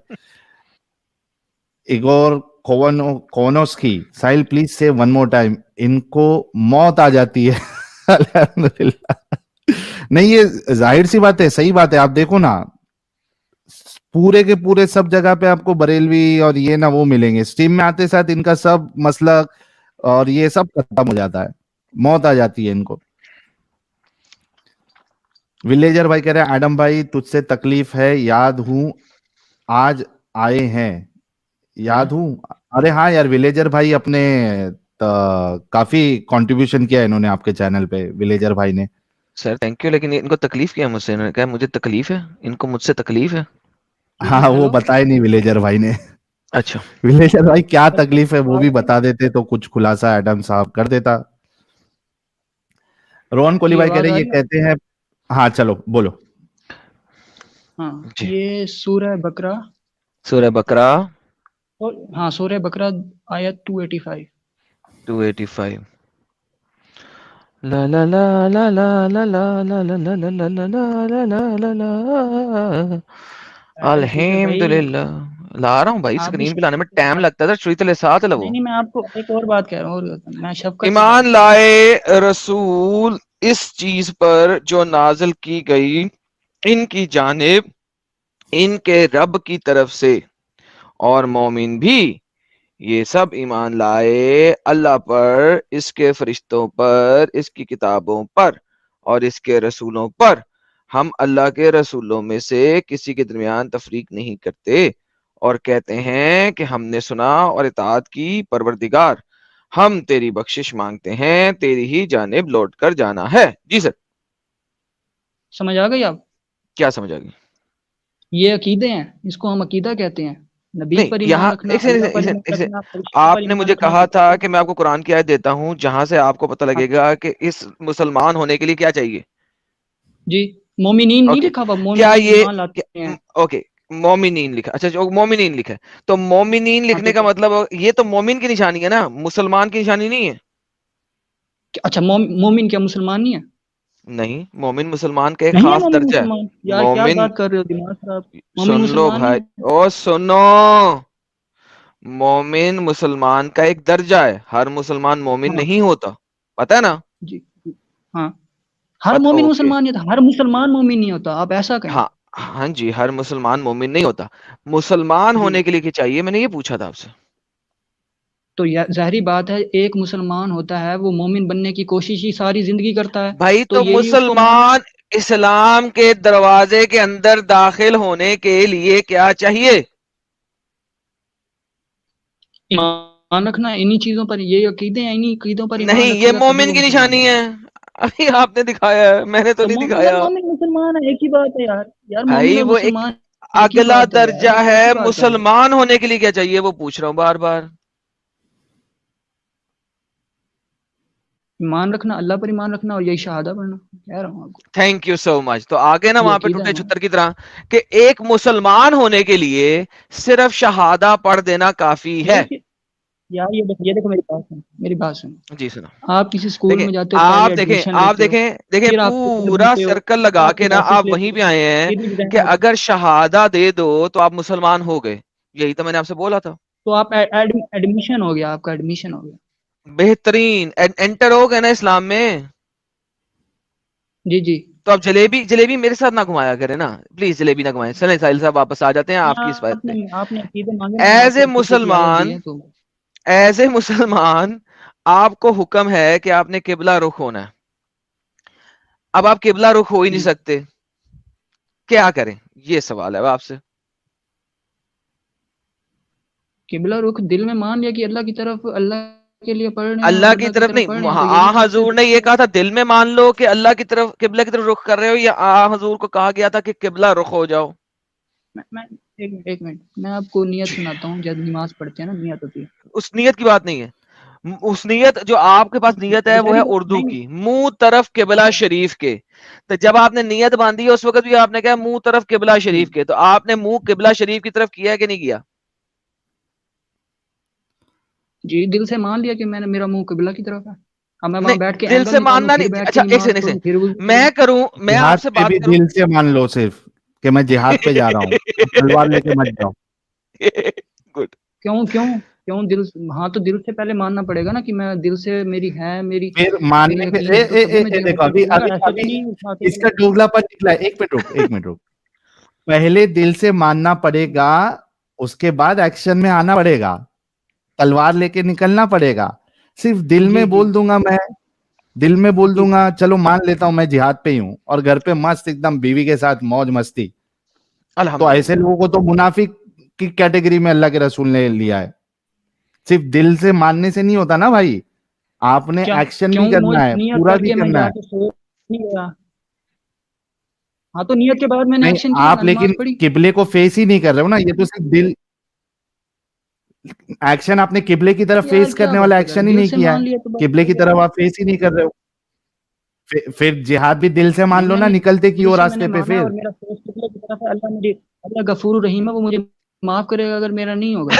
Igor Kovnoski, Sahil please say one more time, इनको मौत आ जाती है। अल्हम्दुलिल्लाह। नहीं ये जाहिर सी बात है, सही बात है। आप देखो ना, पूरे के पूरे सब जगह पे आपको बरेलवी और ये ना वो मिलेंगे, स्ट्रीम में आते साथ इनका सब मसला और ये सब खत्म हो जाता है, मौत आ जाती है इनको। विलेजर भाई कह रहे हैं, एडम भाई तुझसे तकलीफ है, याद हूं आज आए हैं, याद हूं। अरे हाँ यार, विलेजर भाई अपने काफी कंट्रीब्यूशन किया है इन्होंने आपके चैनल पे, विलेजर भाई ने। सर थैंक यू, लेकिन इनको तकलीफ क्या है मुझसे? इन्होंने कहा मुझे तकलीफ है, इनको मुझसे तकलीफ है। हाँ वो हेलो, बताए नहीं विलेजर भाई ने। अच्छा विलेजर भाई क्या तकलीफ है वो भी बता देते तो कुछ खुलासा एडम साहब कर देता। रोहन कोहली जी भाई कह आवाज रहे आ हैं, ये रही है? कहते हैं, हाँ चलो बोलो। हाँ, जी। ये सूरह बकरा, सूरह बकरा और हाँ सूरह बकरा आयत 285। 285। ला ला ला ला ला ला ला ला ला ला ला ला ला ला ला ला ला। एडम चूसर भाई, अल्हम्दुलिल्लाह ला रहा हूँ भाई, आप भी स्क्रीन पे लाने में टाइम आप, लगता था। श्रीतले ले साथ नहीं लवो। नहीं, मैं आपको एक और बात कह रहा हूँ, और मैं शफकत से बात ईमान कर रहा हूँ। लाए रसूल इस चीज पर जो नाजिल की गई इनकी जानिब इनके रब की तरफ से, और मोमिन भी ये सब ईमान लाए अल्लाह पर, इसके फरिश्तों पर, इसकी किताबों पर और इसके रसूलों पर। हम अल्लाह के रसूलों में से किसी के दरमियान तफरीक नहीं करते और कहते हैं कि हमने सुना और इताअत की, परवरदिगार हम तेरी बख्शिश मांगते हैं, तेरी ही जानिब लौट कर जाना है। जी सर, समझ आ गई आप? क्या समझ आ गई? ये अकीदे हैं, इसको हम अकीदा कहते हैं। नबी नहीं, पर यहाँ ईमान रखना, एक अल्लाह सेकंड, पर एक ईमान सेकंड, एक सेकंड। रखना, फरिश्तों पर आपने ईमान मुझे रखना, कहा था किताबों कि पर। मैं आपको कुरान की आयत देता हूँ जहां से आपको पता हाँ लगेगा कि इस मुसलमान होने के लिए क्या चाहिए। जी, मोमिनीन नहीं ओके, लिखा हुआ, क्या मोमिनीन ये ईमान लाते हैं। ओके, मोमिनीन लिखा, अच्छा जो मोमिनीन लिखा है, तो मोमिनीन हाँ लिखने का तो मतलब ये तो मोमिन की निशानी है ना, मुसलमान की निशानी नहीं है। अच्छा, मोमिन क्या मुसलमान नहीं है? नहीं, मोमिन मुसलमान का एक नहीं है खास मोमिन दर्जा है। मुसलमान? यार क्या मोमिन, बात कर रहे हो, दिमाग खराब। मोमिन सुन लो मुसलमान नहीं भाई, है? ओ सुनो, मोमिन मुसलमान का एक दर्जा है, हर मुसलमान मोमिन हाँ नहीं होता, पता है ना? जी जी, हाँ। हर मोमिन ओके, मुसलमान नहीं होता, हर मुसलमान मोमिन नहीं होता, आप ऐसा कहें। हाँ, हाँ जी, हर मुसलमान मोमिन नहीं होता। मुसलमान जी, होने के लिए क्या चाहिए, मैंने ये पूछा था आपसे। तो ज़ाहिरी बात है, एक मुसलमान होता है वो मोमिन बनने की कोशिश ही सारी जिंदगी करता है, भाई तो तो यही उसको मान। मुसलमान इस्लाम के दरवाजे के अंदर दाखिल होने के लिए क्या चाहिए? ईमान रखना इन्हीं चीजों पर, ये अकीदे हैं, इन्हीं अकीदों पर नहीं, ईमान ये रखेगा तभी मोमिन वो की मुसलमान निशानी है। बनेगा। अभी आपने दिखाया है, मैंने तो तो नहीं मोमिन यार, दिखाया। मोमिन मुसलमान है, एक ही बात है यार। यार मोमिन भाई और वो एक मुसलमान एक ही अगला बात है यार, दर्जा आप है, कैसी बात कर रहे हो? मुसलमान होने के लिए क्या चाहिए वो पूछ रहा हूँ बार बार। ईमान रखना, अल्लाह पर ईमान रखना, और यही शहादा पढ़ना, कह रहा हूँ आपको। Thank you so much. तो आगे ना ये वहां पे अकीदा है टूटे ना। छुतर की तरह कि एक मुसलमान होने के लिए सिर्फ शहादा पढ़ देना काफी है। देखिए यार, ये देखो मेरी बात सुनो, मेरी बात सुनो। जी सुनो, आप किसी स्कूल देखें, में जाते हो, पहले आप देखें, एडमिशन आप लेते हो, देखें, देखें, फिर आप टीचर पूरा बनते हो, सर्कल फिर लगा आप के ना क्लासेस आप वहीं लेते पे हो, आए हैं फिर एग्जाम कि होता है। अगर शहादा दे दो तो आप मुसलमान हो गए। यही तो मैंने आपसे बोला था। तो आप एडमिशन हो गया, आपका एडमिशन हो गया। बेहतरीन, एंटर हो गए ना इस्लाम में। जी जी। तो आप जलेबी जलेबी मेरे साथ ना घुमाया करें ना, प्लीज जलेबी ना घुमाएं। चलें साहिल साहब, वापस आ जाते हैं नहीं, आपकी इस बात पे। आपने आपने अकीदे मांगे, मैंने एज ए आपको अकीदे की आयत दी मुसलमान, है तो। एज ए मुसलमान आपको हुक्म है कि आपने किबला रुख होना है। अब आप किबला रुख हो ही नहीं जी, सकते, क्या करें? ये सवाल है अब आपसे। किबला रुख दिल में मान लिया कि अल्लाह की तरफ, अल्लाह के लिए पढ़ रहे हैं और अल्लाह की अल्लाह की तरफ तरफ नहीं, पढ़ रहे हैं, तो यही सबसे हजूर ने ये कहा था दिल में मान लो कि अल्लाह की तरफ, किबला की तरफ रुख कर रहे हो, या हजूर को कहा गया था कि किबला रुख हो जाओ? मैं एक मिनट, मैं आपको नियत सुनाता हूँ, जब नमाज पढ़ते हैं ना, नियत होती है। उस नियत की बात नहीं है। उस नियत जो आपके पास नियत है वो है ज़ाहिरी बात उर्दू नहीं। की, मुंह तरफ किबला अच्छा। शरीफ के। तो जब आपने नियत बांधी है उस वक्त भी आपने कहा मुंह तरफ किबला शरीफ हम्म, के, तो आपने मुंह किबला शरीफ की तरफ किया है कि नहीं किया? जी, दिल से मान लिया कि मैंने, मेरा मुंह किबला की तरफ है। अब मैं वहां बैठ नहीं, के दिल एंगल से निकालूं, मानना फिर नहीं, बैठ के अच्छा एक नमाज सेकंड से, पढ़ूं, फिर वुजू करूं। मैं करूं, मैं जिहाद आपसे पे बात भी करूं। दिल से मान लो सिर्फ कि मैं जिहाद पे जा रहा हूँ, अब तलवार लेके मत जाओ। गुड। क्यों क्यों क्यों दिल? हाँ तो दिल से पहले मानना पड़ेगा ना कि मैं दिल से, मेरी है, मेरी फिर मेरी मानने के यकीन है, तो तभी मैं जिहाद देखो, पे अभी जाऊंगा, अभी ऐसे तो अभी नहीं उठा के इसका मैं। दोगलापन निकला है। एक मिनट रुक, एक मिनट रुक। पहले दिल से मानना पड़ेगा, उसके बाद एक्शन में आना पड़ेगा, तलवार लेके निकलना पड़ेगा। सिर्फ दिल जी में जी बोल दूंगा मैं, दिल में बोल जी। दूंगा चलो मान लेता हूं मैं जिहाद पे ही हूं, और घर पे मस्त एकदम बीवी के साथ मौज मस्ती, तो ऐसे अल्हम्दुलिल्लाह। लोगों को तो मुनाफिक की कैटेगरी में अल्लाह के रसूल ने लिया है। सिर्फ दिल से मानने से नहीं होता ना भाई, आपने क्या? एक्शन क्यों भी करना मौज है, नियत पूरा भी करके मैं करना है। जाके सो नहीं गया? हाँ तो नियत के बाद मैंने नहीं, एक्शन किया आप ना, नमाज लेकिन पढ़ी। किबले को फेस ही नहीं कर रहे हो ना, ये तो सिर्फ दिल, एक्शन आपने किबले की तरफ यार फेस क्या करने वाला बातें कर रहे एक्शन हो? ही दिल नहीं से किया मान है। लिया तो बस किबले हो की गया तरफ ना। आप फेस ही नहीं कर रहे हो। फिर जिहाद भी दिल से मान नहीं, लो ना, मैंने निकलते की दिल ओर से मैंने रास्ते पे माना है, फिर। और मेरा फेस किबले की तरफ है। अल्लाह गफूर रहीम है, वो मुझे माफ करेगा अगर मेरा नहीं होगा।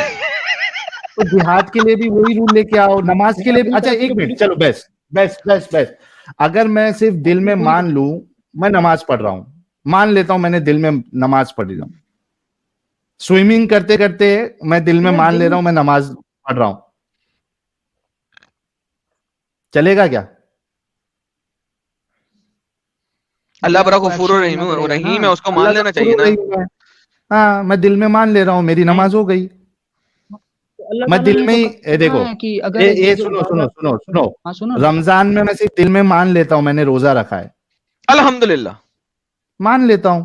तो जिहाद के लिए भी वही रूल लेके आओ, नमाज के मैं लिए भी। अपनी अच्छा तरफ से एक मिनट, पूरी, चलो बेस्ट बेस्ट बेस्ट बेस्ट, अगर मैं सिर्फ दिल अपनी में पूरी, मान लूं, मैं नमाज पढ़ रहा हूं, मान लेता हूं मैंने दिल में नमाज पढ़ रही हूं, स्विमिंग करते करते मैं दिल में यार मान दिल ले रहा में, हूं मैं नमाज पढ़ रहा हूं, चलेगा क्या? अल्लाह ये बड़ा आपको गफूर एक्शन रहीम लेना पड़ेगा ना। रहीम है, उसको मान अल्लाह का लेना शुरू चाहिए हो ना। रही है। हाँ, मैं दिल में मान ले रहा हूं, मेरी नहीं, नमाज हो गई। तो अल्लाह मैं ताला दिल ने में तो ही कहा देखो, है कि अगर ये ये जो सुनो सुनो इबादत। सुनो सुनो, हाँ सुनो ना। रमजान में मैं सिर्फ दिल में मान लेता हूं मैंने रोजा रखा है, अल्हम्दुलिल्लाह। मान लेता हूं,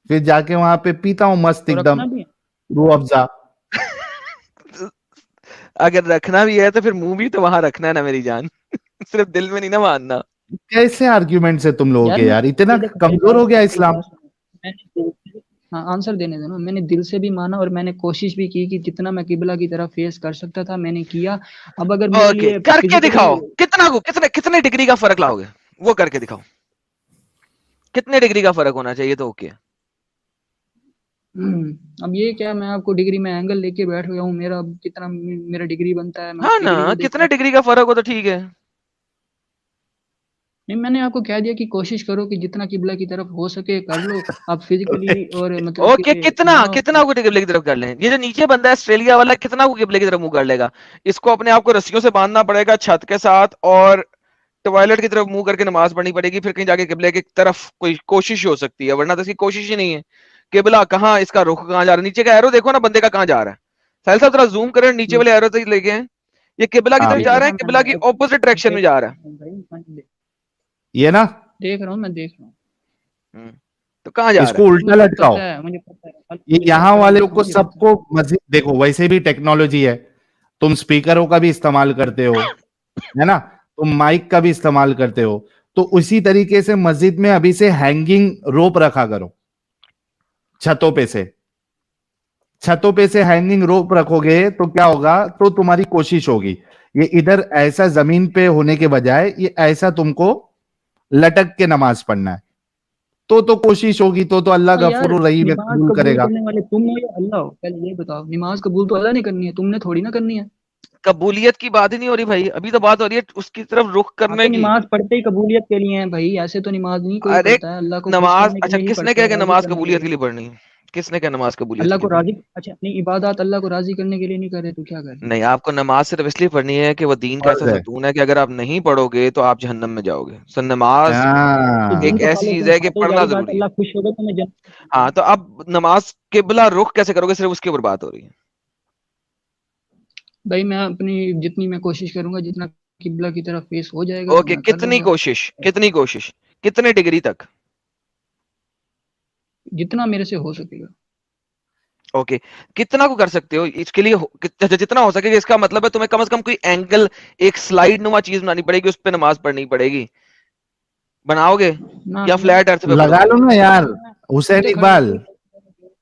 फिर जाके वहां पे पीता हूं मस्त तो एकदम रखना भी है। रूह अफ़ज़ा। अगर रखना भी है तो फिर मुंह भी तो वहां रखना है ना मेरी जान। सिर्फ दिल में नहीं ना मानना। कैसे आर्ग्यूमेंट है तुम लोगों यार के यार, इतना ये देखो मेरी कमजोर हो गया मेरी इस्लाम। बात सुनो। हाँ आंसर देने दो ना। मैंने दिल से भी माना और मैंने कोशिश भी की कि जितना मैं किबला की तरफ फेस कर सकता था मैंने किया। अब अगर मेरे ओके, लिए करके फिजिकली दिखाओ कितने कितने डिग्री का फर्क लाओगे, वो करके दिखाओ। कितने डिग्री का फर्क होना चाहिए तो ओके। अब ये क्या, मैं आपको डिग्री में एंगल लेके बैठ गया हूँ, मेरा कितना मेरा डिग्री बनता है मैं उस हाँ ना, डिग्री को देख कितने रहा डिग्री का फर्क हो तो ठीक है। नहीं, मैंने आपको कह दिया कि कोशिश करो कि जितना किबला की तरफ हो सके कर लो आप फिजिकली, और मतलब ओके, कि कितना ना। कितना को किबले की तरफ कर लें? ये जो नीचे बंदा है ऑस्ट्रेलिया वाला, कितना को किबले की तरफ मुंह कर लेगा? इसको अपने आप को रस्सियों से बांधना पड़ेगा छत के साथ, और टॉयलेट की तरफ मुंह करके नमाज पढ़नी पड़ेगी, फिर कहीं जाके किबले की तरफ कोई कोशिश हो सकती है, वरना तो इसकी कोशिश ही नहीं है। किबला कहाँ, इसका रुख कहाँ जा रहा है? नीचे का एरो देखो ना बंदे का कहाँ जा रहा है। साहिल साहब जरा जूम करें, नीचे वाले एरो तक लेके हैं। ये किबला की हाँ तरफ देख जा रहा रहा है, हूँ किबला की ऑपोजिट डायरेक्शन में जा रहा है। भाई ये ना, देख रहा हूँ, मैं देख रहा हूँ। तो कहाँ जा रहा इसको है? उल्टा मुझे लटकाओ। पता है, मुझे पता है, ये अल्लाह यहाँ करे वाले ऐसा, को मुझे पता है। सबको मस्जिद देखो, वैसे भी टेक्नोलॉजी है, तुम स्पीकरों का भी इस्तेमाल करते हो, है ना, तुम माइक का भी इस्तेमाल करते हो, तो उसी तरीके से मस्जिद में अभी से हैंगिंग रोप रखा करो। छतों पे से, छतों पे से हैंगिंग रोप रखोगे तो क्या होगा, तो तुम्हारी कोशिश होगी ये इधर ऐसा जमीन पे होने के बजाय ये ऐसा तुमको लटक के नमाज पढ़ना है, तो कोशिश होगी, तो अल्लाह हाँ यार, गफूर रहीम है, नमाज कबूल कबूल करेगा। करने वाले तुम हो या अल्लाह हो? पहले ये बताओ, नमाज कबूल तो अल्लाह ने करनी है, तुमने थोड़ी ना करनी है। कबूलियत की बात ही नहीं हो रही भाई, अभी तो बात हो रही है उसकी तरफ रुख हाँ करने तो की। नमाज पढ़ते ही कबूलियत के लिए है भाई, ऐसे तो नमाज नहीं कोई अरे पढ़ता है, अल्लाह को खुश नमाज, करने के अच्छा लिए ही किसने पढ़ते कहा हैं, कि राजी नमाज करने के कबूलियत के लिए। लिए पढ़नी है? किसने कहा नमाज कबूलियत अल्लाह के को लिए पढ़नी राजी, अच्छा अपनी इबादत अल्लाह को राजी करने के लिए नहीं करे तो क्या है? करे? नहीं, आपको नमाज सिर्फ इसलिए पढ़नी है कि वो दीन का ऐसा फर्ज है। सतून है कि अगर आप नहीं पढ़ोगे तो आप जहन्नम में जाओगे। सो नमाज तो दिन एक हाँ, तो ऐसी खालो चीज तुम है कि खाते, पढ़ना जारी बात, जरूरी है। अल्लाह खुश होगा तुम्हें जन्नत में हाँ, भेजेगा। तो अब नमाज किबला रुख कैसे करोगे, सिर्फ उसके ऊपर बात हो रही है। भाई मैं अपनी जितनी मैं कोशिश करूंगा, जितना किबला की तरफ फेस हो जाएगा तो ओके, मैं कर लूंगा, कितनी कोशिश, कितने डिग्री तक? जितना मेरे से हो सकेगा। ओके, कितना को कर सकते हो इसके लिए जितना हो सके, इसका मतलब है तुम्हें कम से कम कोई एंगल, एक स्लाइड नुमा चीज बनानी पड़ेगी, उस पर नमाज पढ़नी पड़ेगी। बनाओगे ना या मैं फ्लैट अर्थ पे लगा पढ़ोगे? लो ना यार। खुद हुसैन खड़ा इकबाल,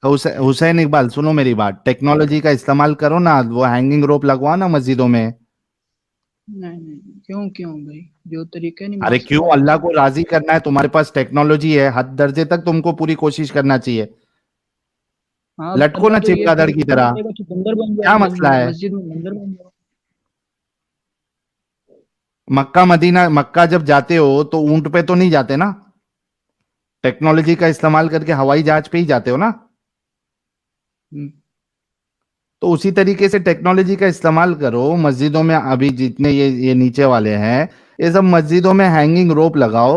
होकर। हुसैन इकबाल सुनो मेरी बात, टेक्नोलॉजी का इस्तेमाल करो ना, वो हैंगिंग रोप लगवाओ ना मस्जिदों में। नहीं नहीं, क्यों क्यों भाई, जो तरीका है अरे नमाज का क्यों, वो अल्लाह बताओ। को राजी करना है, तुम्हारे पास टेक्नोलॉजी है, हद दर्जे तक तुमको पूरी कोशिश करना चाहिए। हाँ अब लटको अल्लाह ना तो ये चमगादड़ की तरह, करेगा कि बंदर बन जाओ, क्या मसला है? मस्जिद में बंदर बन जाओ। मक्का मदीना, मक्का जब जाते हो तो ऊंट पे तो नहीं जाते ना, टेक्नोलॉजी का इस्तेमाल करके हवाई जहाज पे ही जाते हो ना। हम्म, तो उसी तरीके से टेक्नोलॉजी का इस्तेमाल करो मस्जिदों में, अभी जितने ये नीचे वाले हैं, ये सब मस्जिदों में हैंगिंग रोप लगाओ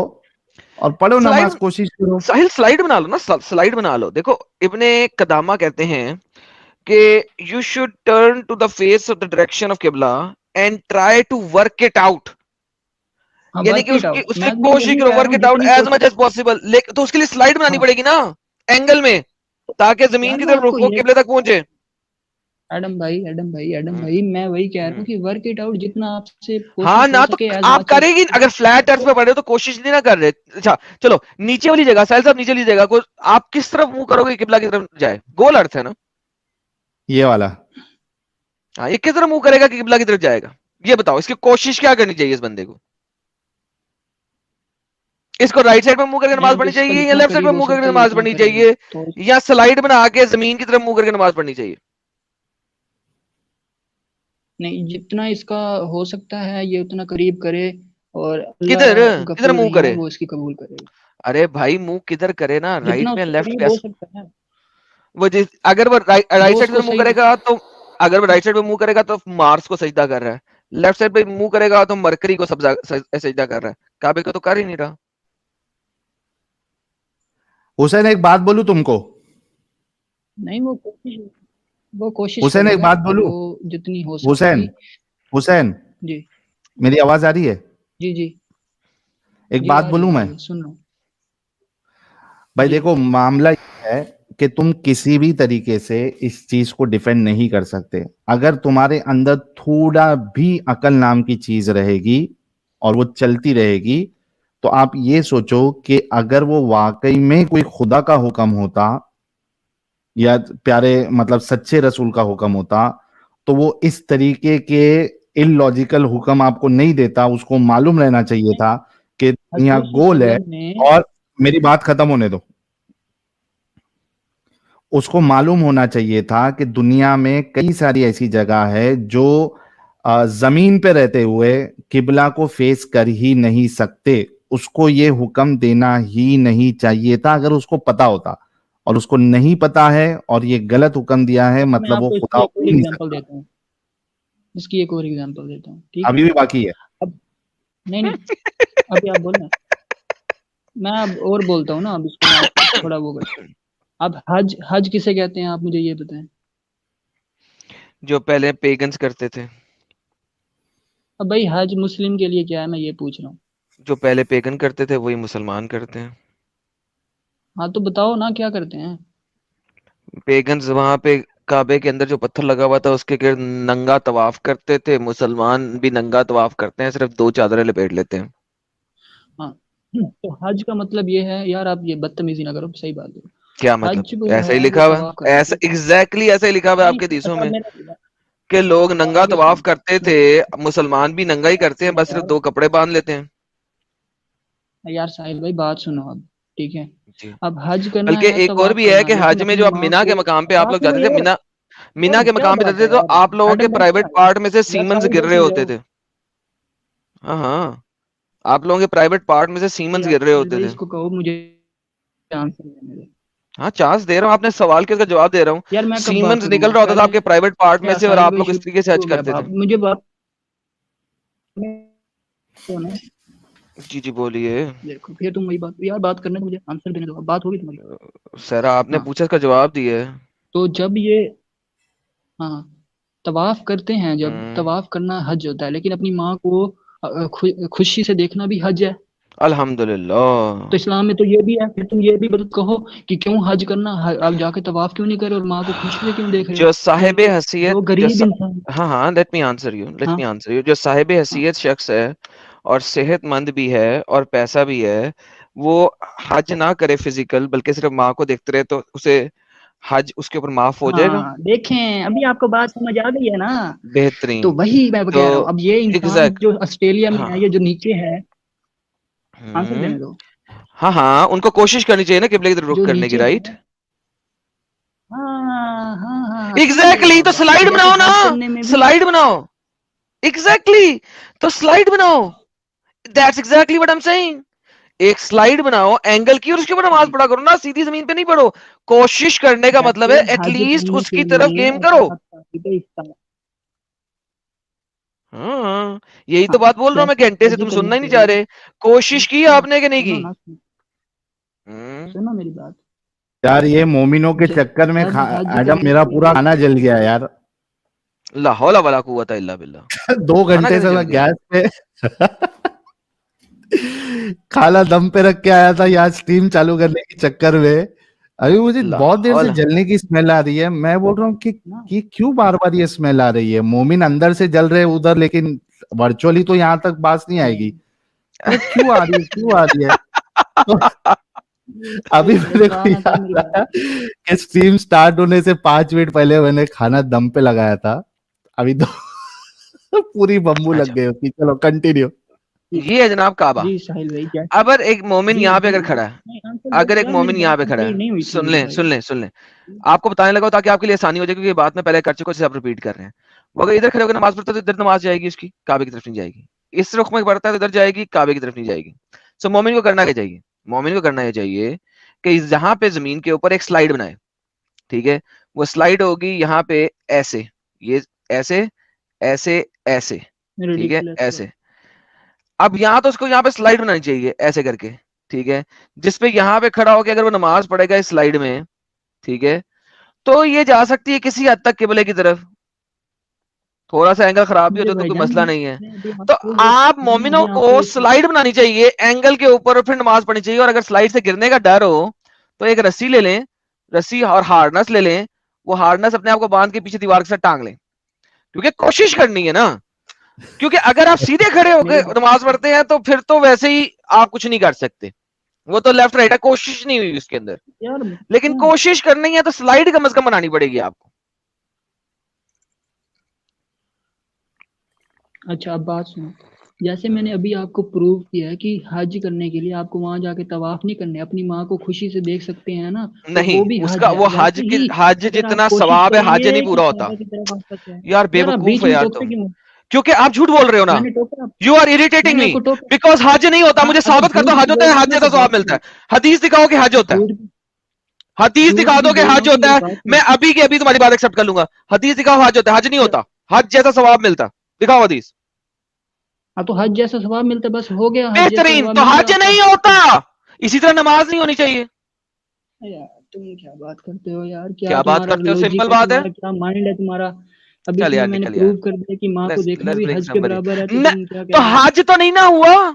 और पढ़ो स्लाइड, नमाज, कोशिश करो। साहिल स्लाइड बना लो ना, स्लाइड बना लो। देखो इब्ने कदामा कहते हैं कि you should turn to the face of the direction of किबला and try to work it out. हाँ यानी कि वर्क इट उसकी आउट, उसकी मैं भी कोशिश वही करो, कह रहा वर्क हूँ इट आउट जितनी एज कोशिश। Much as possible. लेकिन तो उसके लिए स्लाइड बनानी हाँ पड़ेगी ना, एंगल में, ताकि जमीन यार की मैं तरफ रुख आपको हो, ये, किबले तक पहुंचे। एडम हम्म। भाई मैं वही कह रहा हूँ कि वर्क इट आउट, जितना आपसे हाँ कोशिश हो ना, तो सके एज आप मच एज करेगी, अगर फ्लैट अर्थ पे पड़े हो तो कोशिश नहीं ना कर रहे। अच्छा चलो, नीचे वाली जगह, साहिल साहब नीचे वाली जगह को आप किस तरफ मुंह करोगे किबला की तरफ जाए? गोल अर्थ है ना। ये वाला। हाँ, ये किस तरफ मुंह करेगा कि किबला की तरफ जाएगा? ये बताओ, इसकी कोशिश क्या करनी चाहिए इस बंदे को? इसको राइट साइड पे मुंह करके नमाज यार पढ़नी जिसका चाहिए, या जितना लेफ्ट साइड पे करीब हो मुंह करके सकता है वो नमाज उतना पढ़नी करेगा चाहिए, तो। या स्लाइड बना के जमीन की तरफ मुंह करके नमाज पढ़नी चाहिए? नहीं, जितना इसका हो सकता है ये उतना करीब करे, और किधर अल्लाह किधर गफूर मुंह रहीम है, करे? वो इसकी कबूल करेगा। अरे भाई, मुंह किधर करे ना, राइट जितना में उससे लेफ्ट करीब हो कैसे? सकता है, वो जिस, अगर वो राइट जो साइड उसको पे मुंह सही करेगा तो, अगर वो राइट साइड पे मुंह करेगा तो मार्स को सजदा कर रहा है। लेफ्ट साइड पे मुंह करेगा तो मरकरी को सजदा कर रहा है। काबे को तो कर ही नहीं रहा। हुसैन एक बात बोलूं तुमको, नहीं, वो कोशिश हुसैन एक करेगा, बात बोलूं, वो जितनी हो हुसैन, सकेगी। हुसैन, जी मेरी आवाज आ रही है? जी जी एक जी, बात आ बोलूं मैं? रही है, सुन रहा हूँ। भाई जी देखो, मामला ये है, कि तुम किसी भी तरीके से इस चीज को डिफेंड नहीं कर सकते। अगर तुम्हारे अंदर थोड़ा भी अकल नाम की चीज रहेगी और वो चलती रहेगी, तो आप ये सोचो कि अगर वो वाकई में कोई खुदा का हुक्म होता या प्यारे मतलब सच्चे रसूल का हुक्म होता, तो वो इस तरीके के इलॉजिकल हुक्म आपको नहीं देता। उसको मालूम रहना चाहिए था कि दुनिया हजरत गोल है। सल्लल्लाहु अलैहि वसल्लम ने और मेरी बात खत्म होने दो। उसको मालूम होना चाहिए था कि दुनिया में कई सारी ऐसी जगह है जो जमीन पे रहते हुए किबला को फेस कर ही नहीं सकते। उसको ये हुक्म देना ही नहीं चाहिए था अगर उसको पता होता, और उसको नहीं पता है और ये गलत हुक्म दिया है, मैं मतलब वो आपको खुदा इसकी एक हो और ही नहीं एग्जांपल सकता। देता हूँ, इसकी एक और एग्जांपल देता हूँ, ठीक है। अभी भी बाकी है। अब नहीं अभी आप बोलना, मैं अब और बोलता हूँ ना, अब इसको मैं आपको थोड़ा वो करता हूँ। अब हज हज किसे कहते हैं, आप मुझे ये बताएं। जो पहले पेगन्स करते थे, अब भाई हज मुस्लिम के लिए क्या है, मैं ये पूछ रहा हूँ। जो पहले पेगन करते थे वही मुसलमान करते हैं। हाँ तो बताओ ना क्या करते हैं। पेगन्स वहां पे काबे के अंदर जो पत्थर लगा हुआ था उसके गिर्द नंगा तवाफ करते थे। मुसलमान भी नंगा तवाफ करते हैं, सिर्फ 2 चादरें लपेट लेते हैं। हाँ तो हज का मतलब ये है यार, आप ये बदतमीजी ना करो, सही बात है। क्या मतलब? हज वो ऐसा ही है, वो लिखा हुआ है, तवाफ करना, ऐसा ठीक है। एग्जैक्टली ऐसा ही लिखा हुआ है नहीं आपके हदीसों अच्छा में मेरा कि लोग नंगा आगे तवाफ सुनो, करते थे। मुसलमान भी नंगा ही यार करते हैं, सुनो बस सिर्फ यार, 2 कपड़े बांध लेते हैं। यार साहिल भाई बात सुनो अब, ठीक है। जी। अब हज करना बल्कि है, एक और तवाफ भी है करना, कि लेकिन हज में अपनी जो आप माँ मिना के को, मकाम पे आप बात लोग सुनो जाते थे, यार। मिना मिना यार के क्या मकाम पे बात जाते है थे, तो यार, आप लोगों के मैडम बैठी प्राइवेट है, पार्ट में से यार सीमंस साहिल गिर भाई रहे सुन होते जाओ। थे। हाँ हाँ, आप लोगों के प्राइवेट पार्ट में से सीमंस यार गिर रहे साहिल होते भाई थे। इसको कहो मुझे आंसर देने दे। हाँ, चांस दे रहा हूँ, आपने सवाल के उसका जवाब दे रहा हूँ। यार मैं कब बात सीमंस निकल करूँ रहा होता था पहले। आपके प्राइवेट पार्ट में यार से, और साहिल आप भाई लोग इस तरीके से शुरू हज हो गया, करते थे। बाप मुझे बात होने जी जी, बोलिए। देखो, फिर तुम वही बात, यार बात करने दो, मुझे आंसर देने दो, अब बात होगी तुम्हारी। सर आपने हाँ पूछा, इसका जवाब दिए। तो जब ये, हाँ तवाफ करते हैं, जब हम्म। तवाफ करना हज होता है, लेकिन अपनी माँ को खुशी से देखना भी हज है। अल्हम्दुलिल्लाह। तो इस्लाम में तो ये भी है, फिर तुम ये भी कहो कि क्यों हज करना, आप जाके तवाफ क्यों नहीं करे और माँ को खुशी से क्यों देख रहे हो। जो साहिब जो हसीयत जो गरीब इंसान, हाँ हाँ, let me answer you, let हाँ मी आंसर यू। जो साहिब हाँ हसीयत शख्स है और सेहतमंद भी है और पैसा भी है, वो हज ना करे फिजिकल, बल्कि सिर्फ माँ को देखते रहे, तो उसे हज उसके ऊपर माफ हो जाएगा। हाँ देखें, अभी आपको बात समझ आ गई है ना। तो बेहतरीन। वही मैं तो कह रहा हूँ, अब ये इंसान एग्जैक्ट। जो ऑस्ट्रेलिया में हाँ। है, ये जो नीचे है, आंसर हम्म। देने दो। हाँ हाँ, उनको कोशिश करनी चाहिए ना किबले की तरफ रुख जो करने की, नीचे राइट? है, हाँ हाँ हाँ समझ गए एग्जैक्टली, हो तो अब आप, स्लाइड जैसे बनाओ ना। हज करने में भी। स्लाइड बनाओ। एग्जैक्टली, तो स्लाइड बनाओ। That's exactly what I am saying. एक स्लाइड बनाओ एंगल की, और उसके ऊपर नमाज जी, पढ़ा करो ना, सीधी जमीन पे नहीं पढ़ो। कोशिश करने का मतलब जैसे है हज एटलीस्ट करने उसकी के तरफ लिए गेम ऐसा करो। हाँ, यही तो हाँ बात बोल रहा हूँ मैं, जैसे घंटे से हज तुम सुनना करने ही के नहीं चाह लिए, रहे। कोशिश की सुनो आपने कि नहीं सुनो की? ना, हम्म। सुनो मेरी बात। यार ये मोमिनों के चक्कर में जब हज एडम करने मेरा के पूरा लिए, खाना जल गया यार। ला हौला वला कुव्वता इल्ला बिल्लाह। 2 खाना घंटे कैसे से जल मैं गया? गैस पे खाना दम पे रख के आया था यहाँ स्टीम चालू करने के चक्कर में। अभी मुझे ला बहुत देर से हौला। जलने की स्मेल आ रही है। मैं बोल रहा हूँ ना कि क्यों बार बार ये स्मेल आ रही है। मोमिन अंदर से जल रहे हैं उधर, लेकिन वर्चुअली तो यहाँ तक बात नहीं नहीं आएगी। अरे क्यों आ रही है, क्यों आ रही है? तो अभी अरे मेरे को कान हटाओ मेरी याद बात। आया कि स्ट्रीम स्टार्ट होने से 5 मिनट पहले मैंने खाना दम पे लगाया था। अभी तो पूरी बम्बू लग अच्छा, गई उसकी। चलो कंटिन्यू। जी ये है जनाब काबा। जी साहिल भाई, जैसे अगर एक मोमिन जी यहाँ पे जी अगर जी खड़ा है, नहीं आंसर दो अगर एक यार, मेरी मोमिन यहाँ बात पे खड़ा कंप्लीट है, नहीं हुई थी सुन मेरे लें भाई। सुन लें सुन लें, आपको बताने लगा ताकि आपके लिए आसानी हो जाए, क्योंकि ये बात मैं पहले कर चुका हूं, जिसे आप रिपीट कर रहे हैं। वो अगर इधर खड़े होकर नमाज पढ़ता है तो इधर नमाज जाएगी उसकी, काबे की तरफ नहीं जाएगी। इस रुख में पढ़ता है तो इधर जाएगी, काबे की तरफ नहीं जाएगी। सो मोमिन को करना क्या चाहिए? मोमिन को करना ये चाहिए कि जहां पे जमीन के ऊपर एक स्लाइड बनाए, ठीक है? वो स्लाइड होगी यहाँ पे ऐसे, ये ऐसे, ऐसे, ऐसे, ठीक है? रिडिकुलस बात। ऐसे। अब यहाँ तो उसको यहाँ पे स्लाइड बनानी चाहिए ऐसे करके, ठीक है? जिसपे यहाँ पे खड़ा होकर अगर वो नमाज पढ़ेगा इस स्लाइड में, ठीक है, तो ये जा सकती है किसी हद तक किबले की तरफ। थोड़ा सा एंगल खराब भी हो मेरे जाए तो कोई भाईजान मसला नहीं है। मैंने अभी तो आपको ये आप मैंने मोमिनों अभी को आपको ये स्लाइड बनानी चाहिए एंगल के ऊपर, और फिर नमाज पढ़नी चाहिए। और अगर स्लाइड से गिरने का डर हो तो एक रस्सी ले लें, रस्सी और हार्नेस ले लें, वो हार्नेस अपने आप को बांध के पीछे दीवार के साथ टांग लें, क्योंकि कोशिश करनी है ना। क्योंकि अगर आप सीधे खड़े होकर नमाज पढ़ते हैं तो फिर तो वैसे ही आप कुछ नहीं कर सकते, वो तो लेफ्ट राइट है, कोशिश नहीं हुई उसके अंदर। यार लेकिन कोशिश करनी है तो स्लाइड कम से कम बनानी पड़ेगी आपको। अच्छा, अब बात सुनो, जैसे मैंने अभी आपको प्रूव किया है कि हज करने के लिए आपको वहां जाके तवाफ नहीं करने, अपनी माँ को खुशी से देख सकते हैं ना, तो नहीं, वो भी उसका हज है। वो हज वैसे की ही हज अगर आप जितना कोशिश सवाब है हज करेंगे नहीं कि पूरा होता। काबा की तरफ आपका क्या है। यार यार आप बेवकूफ बीच है में यार टोकते तुम, क्यों? क्योंकि आप झूठ बोल रहे हो ना। मैंने टोका? यू आर इरिटेटिंग मैंने मी आपको टोका? बिकॉज हज नहीं होता। हाँ, मुझे अगर साबित कर झूठ दो भी हज होता बोल है, रहा हज हूँ ना जैसा तो सवाब बात मिलता सुनो, है। हदीस दिखाओ कि हज होता है, झूठ हदीस झूठ दिखा भी दो कि बोल रहा हज हूँ तो होता मेरी है, बात मैं सुनो। अभी के अभी तुम्हारी बात एक्सेप्ट कर लूंगा। हदीस दिखाओ हज होता है, हज नहीं होता, हज जैसा सवाब मिलता, दिखाओ हदीस। हाँ, तो हज जैसा सवाब मिलता, बस हो गया, हज जैसा बेहतरीन, सवाब तो मिल गया हज आपको। नहीं होता। इसी तरह नमाज नहीं होनी चाहिए। यार तुम क्या बात करते हो यार, क्या क्या बात तुम्हारा करते हो, लॉजिक सिंपल है, बात है। तुम्हारा क्या माइंड है तुम्हारा। अभी चल तुम्हें यार मैंने निकल यार, प्रूव कर दिया कि माँ को लेट्स देखना लेट्स भी ब्रिंग हज के समबडी। बराबर है, तो न, तुम क्या कह तो रहे हो? हज तो नहीं ना हुआ।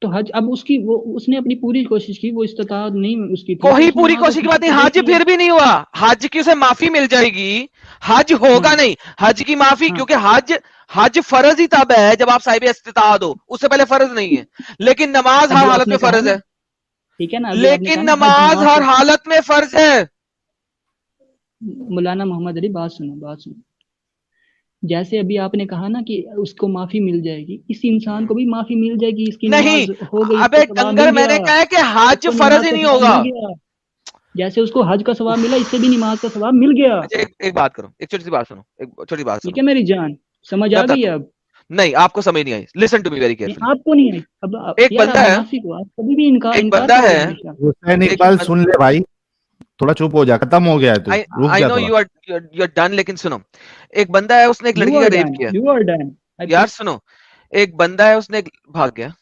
तो हज अब उसकी वो उसने अपनी पूरी कोशिश की, वो इस्तिताअत नहीं उसकी थी, तो कोई उसने पूरी माँ को कोशिश की खुशी बात नहीं, से देख हज लिया। फिर भी नहीं हुआ। हज की उसे माफी मिल जाएगी, हज होगा हाँ नहीं। हज की माफी, हाँ क्योंकि हज हज फर्ज ही तब है जब आप साहिब इस्तिताअत हो, उससे पहले फर्ज नहीं है। लेकिन नमाज हर अभी हालत में आपने कहा फर्ज ना, है। ठीक है ना, अभी आपने कहा लेकिन ना हज नमाज नमाज हर का। हालत में फर्ज है। मौलाना मोहम्मद अली, बात सुनो, बात सुनो। जैसे अभी आपने कहा ना कि उसको माफी मिल जाएगी, इस इंसान को भी माफी मिल जाएगी, इसकी नहीं, नमाज हो गई, अबे इसको सवाब मिल डंगर, गया, मैंने कहा है कि हज इसको फर्ज नमाज ही का नहीं सवाब होगा। मिल गया। जैसे उसको हज का सवाब मिला, इससे भी नमाज का सवाब मिल गया। अच्छा, एक बात करो, एक छोटी सी बात सुनो, एक छोटी बात ठीक सुनो। है मेरी जान, समझ मैं आ गई बताता हूँ। अब? नहीं, आपको समझ नहीं आई, लिसन टू मी वेरी नहीं, केयरफुली। आपको नहीं आई अब एक यार, आप बंदा है, मुनाफिक हो, आप कभी भी इनकार एक इनकार बंदा करते है, हो हमेशा। हुसैन एक इकबाल सुन ले भाई, थोड़ा चुप हो जा, खत्म हो गया है, तू आई रुक आई जा नो थोड़ा। यू आर डन, लेकिन सुनो। एक बंदा है, उसने एक यू लड़की का आर रेप डन, किया। You are done. यार सुनो, एक बंदा है, उसने भाग गया।